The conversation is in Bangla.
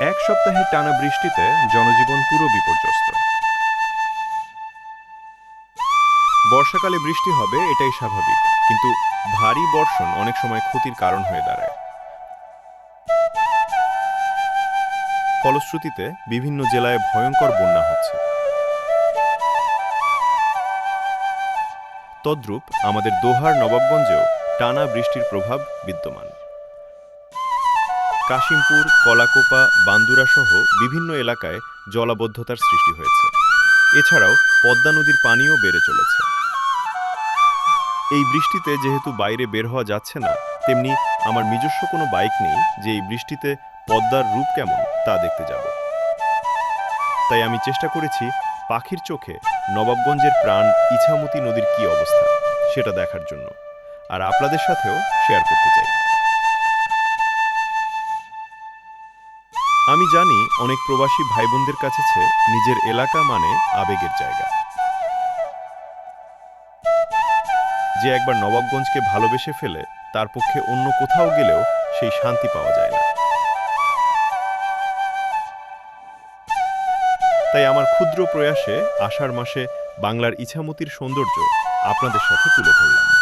এক সপ্তাহের টানা বৃষ্টিতে জনজীবন পুরো বিপর্যস্ত। বর্ষাকালে বৃষ্টি হবে এটাই স্বাভাবিক, কিন্তু ভারী বর্ষণ অনেক সময় ক্ষতির কারণ হয়ে দাঁড়ায়। ফলশ্রুতিতে বিভিন্ন জেলায় ভয়ঙ্কর বন্যা হচ্ছে। তদ্রূপ আমাদের দোহার নবাবগঞ্জেও টানা বৃষ্টির প্রভাব বিদ্যমান। কাশিমপুর, কলাকোপা, বান্দুরা সহ বিভিন্ন এলাকায় জলাবদ্ধতার সৃষ্টি হয়েছে। এছাড়াও পদ্মা নদীর পানিও বেড়ে চলেছে। এই বৃষ্টিতে যেহেতু বাইরে বের হওয়া যাচ্ছে না, তেমনি আমার নিজস্ব কোনো বাইক নেই যে এই বৃষ্টিতে পদ্মার রূপ কেমন তা দেখতে যাব। তাই আমি চেষ্টা করেছি পাখির চোখে নবাবগঞ্জের প্রাণ ইছামতি নদীর কী অবস্থা সেটা দেখার জন্য, আর আপনাদের সাথেও শেয়ার করতে চাই। আমি জানি অনেক প্রবাসী ভাই বোনদের কাছে নিজের এলাকা মানে আবেগের জায়গা। যে একবার নবাবগঞ্জকে ভালোবেসে ফেলে তার পক্ষে অন্য কোথাও গেলেও সেই শান্তি পাওয়া যায় না। তাই আমার ক্ষুদ্র প্রয়াসে আষাঢ় মাসে বাংলার ইছামতির সৌন্দর্য আপনাদের সাথে তুলে ধরলাম।